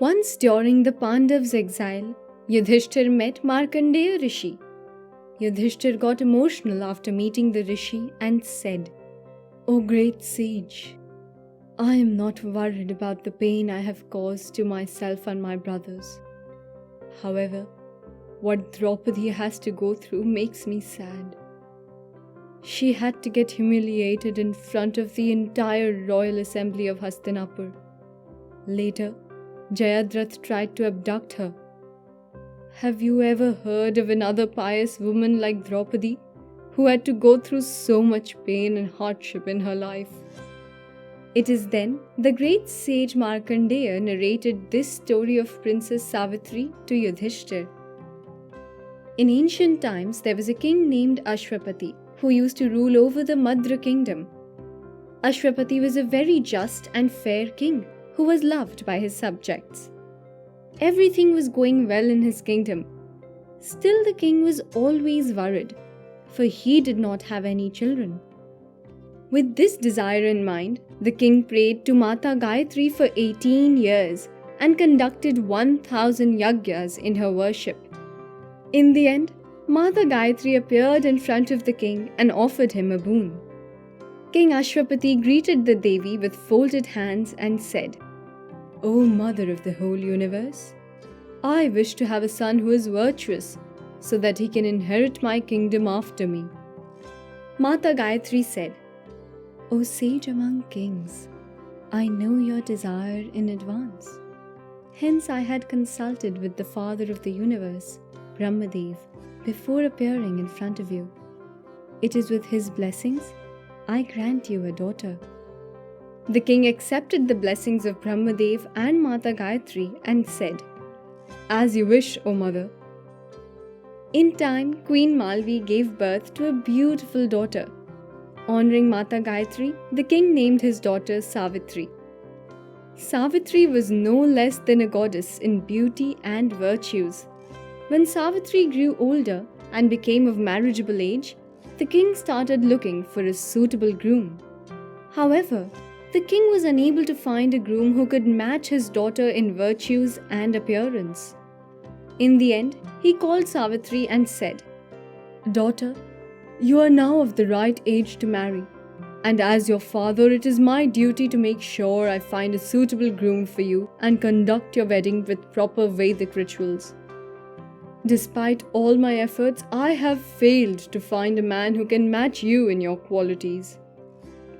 Once during the Pandavs' exile, Yudhishthir met Markandeya Rishi. Yudhishthir got emotional after meeting the Rishi and said, "O great sage, I am not worried about the pain I have caused to myself and my brothers. However, what Draupadi has to go through makes me sad. She had to get humiliated in front of the entire royal assembly of Hastinapur. Later, Jayadratha tried to abduct her. Have you ever heard of another pious woman like Draupadi, who had to go through so much pain and hardship in her life?" It is then the great sage Markandeya narrated this story of Princess Savitri to Yudhishthir. In ancient times, there was a king named Ashwapati who used to rule over the Madra kingdom. Ashwapati was a very just and fair king who was loved by his subjects. Everything was going well in his kingdom. Still, the king was always worried, for he did not have any children. With this desire in mind, the king prayed to Mata Gayatri for 18 years and conducted 1,000 yagyas in her worship. In the end, Mata Gayatri appeared in front of the king and offered him a boon. King Ashwapati greeted the Devi with folded hands and said, "O Mother of the whole universe, I wish to have a son who is virtuous, so that he can inherit my kingdom after me." Mata Gayatri said, "O sage among kings, I know your desire in advance. Hence I had consulted with the Father of the universe, Brahmadev, before appearing in front of you. It is with his blessings I grant you a daughter." The king accepted the blessings of Brahmadev and Mata Gayatri and said, "As you wish, O mother." In time, Queen Malvi gave birth to a beautiful daughter. Honoring Mata Gayatri, the king named his daughter Savitri. Savitri was no less than a goddess in beauty and virtues. When Savitri grew older and became of marriageable age, the king started looking for a suitable groom. However, the king was unable to find a groom who could match his daughter in virtues and appearance. In the end, he called Savitri and said, "Daughter, you are now of the right age to marry, and as your father, it is my duty to make sure I find a suitable groom for you and conduct your wedding with proper Vedic rituals. Despite all my efforts, I have failed to find a man who can match you in your qualities.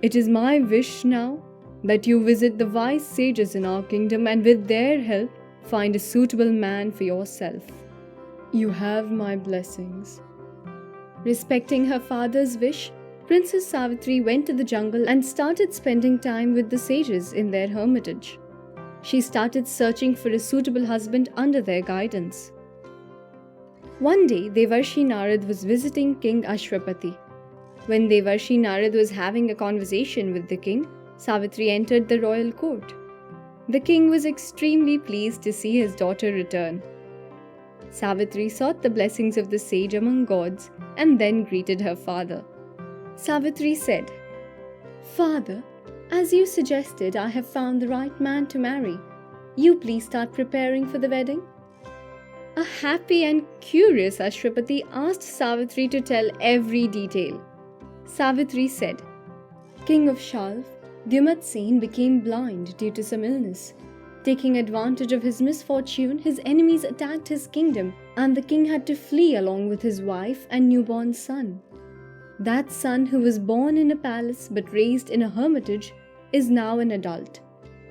It is my wish now that you visit the wise sages in our kingdom and with their help find a suitable man for yourself. You have my blessings." Respecting her father's wish, Princess Savitri went to the jungle and started spending time with the sages in their hermitage. She started searching for a suitable husband under their guidance. One day, Devarshi Narad was visiting King Ashwapati. When Devarshi Narad was having a conversation with the king, Savitri entered the royal court. The king was extremely pleased to see his daughter return. Savitri sought the blessings of the sage among gods and then greeted her father. Savitri said, "Father, as you suggested, I have found the right man to marry. You please start preparing for the wedding." A happy and curious Ashwapati asked Savitri to tell every detail. Savitri said, "King of Shalv, Dyumatsen became blind due to some illness. Taking advantage of his misfortune, his enemies attacked his kingdom, and the king had to flee along with his wife and newborn son. That son, who was born in a palace but raised in a hermitage, is now an adult.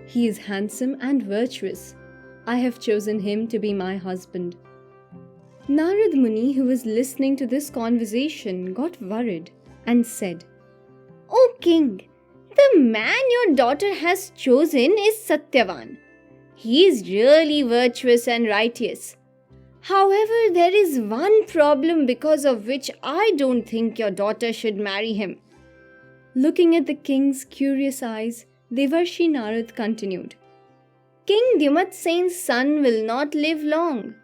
He is handsome and virtuous. I have chosen him to be my husband." Narad Muni, who was listening to this conversation, got worried and said, "O king, the man your daughter has chosen is Satyavan. He is really virtuous and righteous. However, there is one problem because of which I don't think your daughter should marry him." Looking at the king's curious eyes, Devarshi Narad continued, "King Dyumatsen's son will not live long.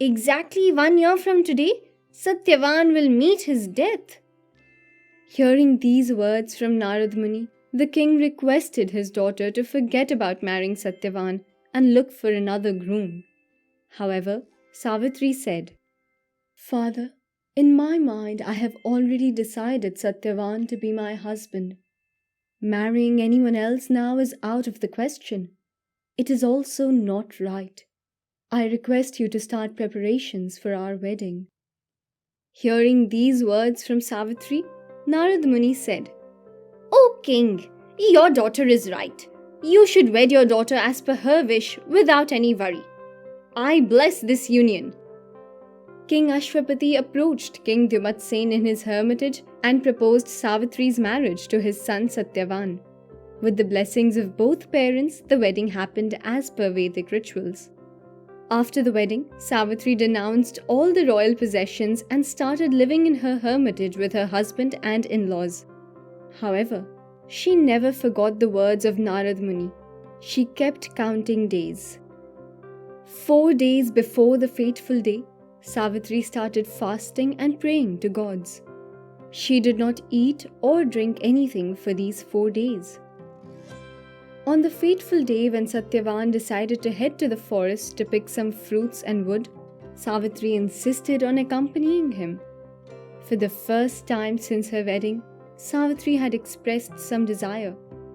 Exactly 1 year from today, Satyavan will meet his death." Hearing these words from Narad Muni, the king requested his daughter to forget about marrying Satyavan and look for another groom. However, Savitri said, "Father, in my mind I have already decided Satyavan to be my husband. Marrying anyone else now is out of the question. It is also not right. I request you to start preparations for our wedding." Hearing these words from Savitri, Narad Muni said, "O king, your daughter is right. You should wed your daughter as per her wish without any worry. I bless this union." King Ashwapati approached King Dyumatsen in his hermitage and proposed Savitri's marriage to his son Satyavan. With the blessings of both parents, the wedding happened as per Vedic rituals. After the wedding, Savitri denounced all the royal possessions and started living in her hermitage with her husband and in-laws. However, she never forgot the words of Narad Muni. She kept counting days. 4 days before the fateful day, Savitri started fasting and praying to gods. She did not eat or drink anything for these 4 days. On the fateful day when Satyavan decided to head to the forest to pick some fruits and wood, Savitri insisted on accompanying him. For the first time since her wedding, Savitri had expressed some desire,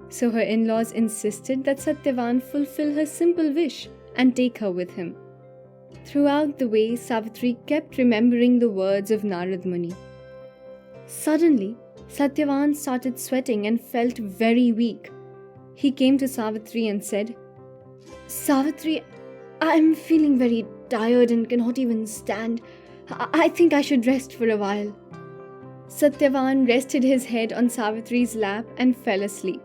so her in-laws insisted that Satyavan fulfill her simple wish and take her with him. Throughout the way, Savitri kept remembering the words of Narad Muni. Suddenly, Satyavan started sweating and felt very weak. He came to Savitri and said, "Savitri, I am feeling very tired and cannot even stand. I think I should rest for a while." Satyavan rested his head on Savitri's lap and fell asleep.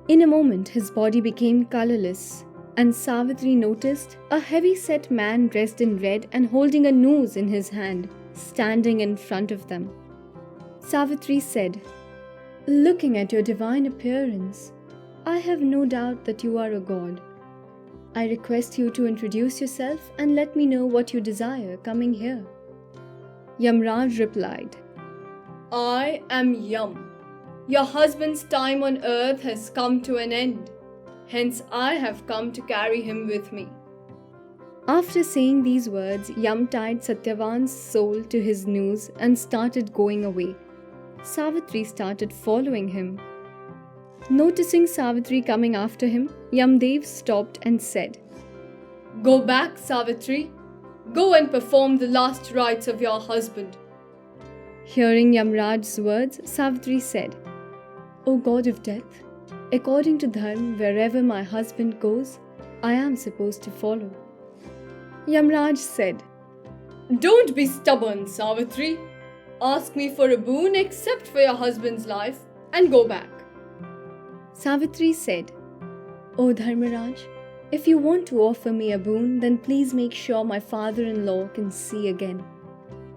In a moment, his body became colorless, and Savitri noticed a heavy-set man dressed in red and holding a noose in his hand, standing in front of them. Savitri said, "Looking at your divine appearance, I have no doubt that you are a god. I request you to introduce yourself and let me know what you desire coming here." Yamraj replied, "I am Yam. Your husband's time on earth has come to an end. Hence I have come to carry him with me." After saying these words, Yam tied Satyavan's soul to his noose and started going away. Savitri started following him. Noticing Savitri coming after him, Yamdev stopped and said, "Go back, Savitri. Go and perform the last rites of your husband." Hearing Yamraj's words, Savitri said, "O God of death, according to dharma, wherever my husband goes, I am supposed to follow." Yamraj said, "Don't be stubborn, Savitri. Ask me for a boon except for your husband's life and go back." Savitri said, "O Dharmaraj, if you want to offer me a boon, then please make sure my father-in-law can see again.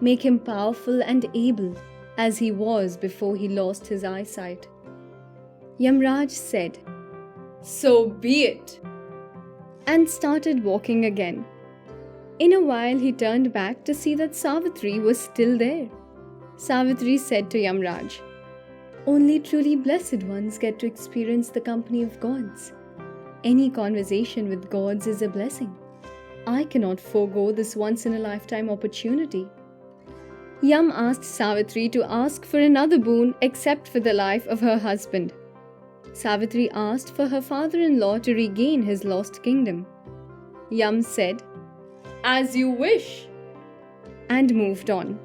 Make him powerful and able, as he was before he lost his eyesight." Yamraj said, "So be it," and started walking again. In a while, he turned back to see that Savitri was still there. Savitri said to Yamraj, "Only truly blessed ones get to experience the company of gods. Any conversation with gods is a blessing. I cannot forego this once-in-a-lifetime opportunity." Yam asked Savitri to ask for another boon except for the life of her husband. Savitri asked for her father-in-law to regain his lost kingdom. Yam said, "As you wish," and moved on.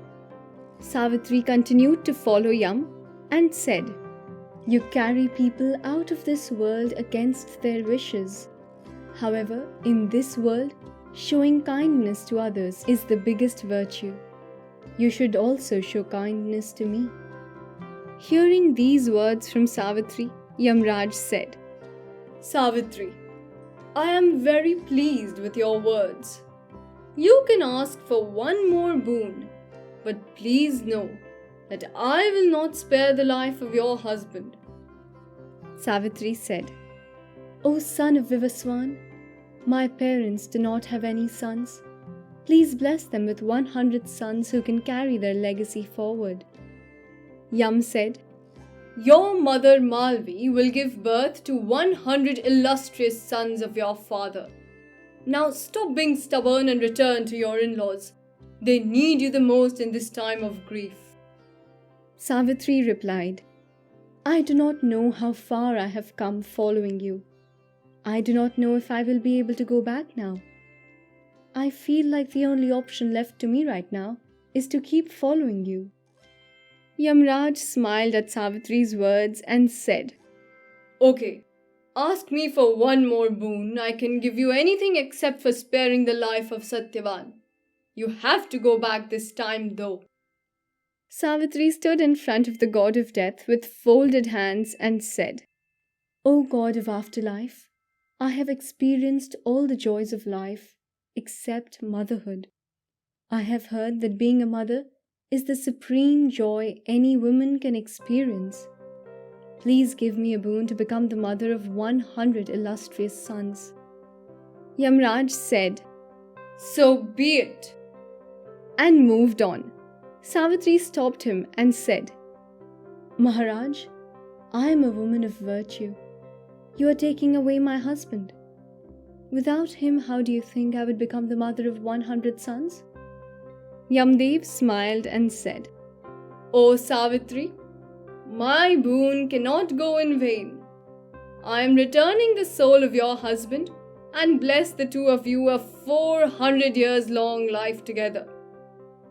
Savitri continued to follow Yam and said, "You carry people out of this world against their wishes. However, in this world, showing kindness to others is the biggest virtue. You should also show kindness to me." Hearing these words from Savitri, Yamraj said, "Savitri, I am very pleased with your words. You can ask for one more boon, but please know that I will not spare the life of your husband." Savitri said, "O son of Vivaswan, my parents do not have any sons. Please bless them with 100 sons who can carry their legacy forward." Yam said, "Your mother Malvi will give birth to 100 illustrious sons of your father, Now stop being stubborn and return to your in-laws. They need you the most in this time of grief. Savitri replied, I do not know how far I have come following you. I do not know if I will be able to go back now. I feel like the only option left to me right now is to keep following you. Yamraj smiled at Savitri's words and said, Okay, ask me for one more boon. I can give you anything except for sparing the life of Satyavan. You have to go back this time though. Savitri stood in front of the god of death with folded hands and said, O god of afterlife, I have experienced all the joys of life except motherhood. I have heard that being a mother is the supreme joy any woman can experience. Please give me a boon to become the mother of 100 illustrious sons. Yamraj said, So be it, and moved on. Savitri stopped him and said, Maharaj, I am a woman of virtue. You are taking away my husband. Without him, how do you think I would become the mother of 100 sons? Yamdev smiled and said, O Savitri, my boon cannot go in vain. I am returning the soul of your husband and bless the two of you a 400 years long life together.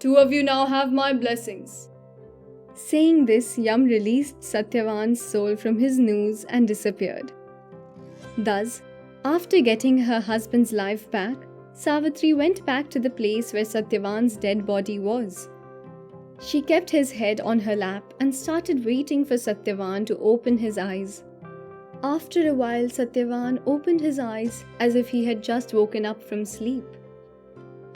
Two of you now have my blessings. Saying this, Yam released Satyavan's soul from his noose and disappeared. Thus, after getting her husband's life back, Savitri went back to the place where Satyavan's dead body was. She kept his head on her lap and started waiting for Satyavan to open his eyes. After a while, Satyavan opened his eyes as if he had just woken up from sleep.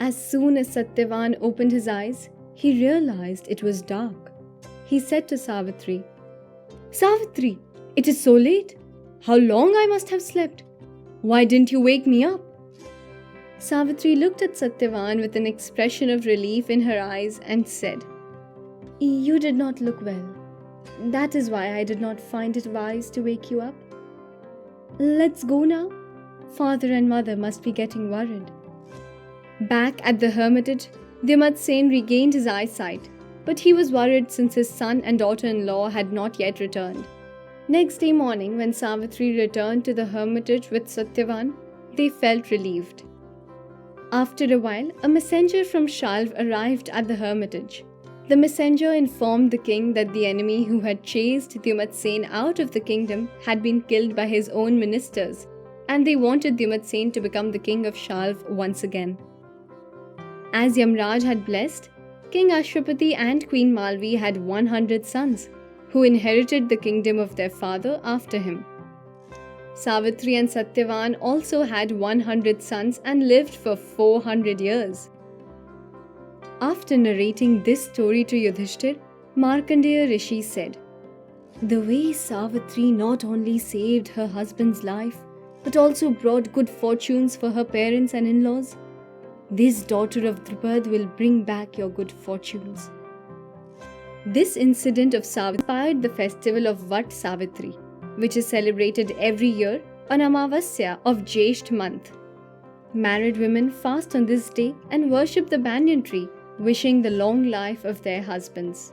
As soon as Satyavan opened his eyes, he realized it was dark. He said to Savitri, Savitri, it is so late. How long I must have slept. Why didn't you wake me up? Savitri looked at Satyavan with an expression of relief in her eyes and said, You did not look well. That is why I did not find it wise to wake you up. Let's go now. Father and mother must be getting worried. Back at the hermitage, Dymat regained his eyesight, but he was worried since his son and daughter-in-law had not yet returned. Next day morning, when Savitri returned to the hermitage with Satyavan, they felt relieved. After a while, a messenger from Shalv arrived at the hermitage. The messenger informed the king that the enemy who had chased Dymat out of the kingdom had been killed by his own ministers, and they wanted Dymat to become the king of Shalv once again. As Yamraj had blessed, King Ashwapati and Queen Malvi had 100 sons, who inherited the kingdom of their father after him. Savitri and Satyavan also had 100 sons and lived for 400 years. After narrating this story to Yudhishthir, Markandeya Rishi said, The way Savitri not only saved her husband's life, but also brought good fortunes for her parents and in-laws, this daughter of Drupad will bring back your good fortunes. This incident of Savitri inspired the festival of Vat Savitri, which is celebrated every year on Amavasya of Jesht month. Married women fast on this day and worship the banyan tree, wishing the long life of their husbands.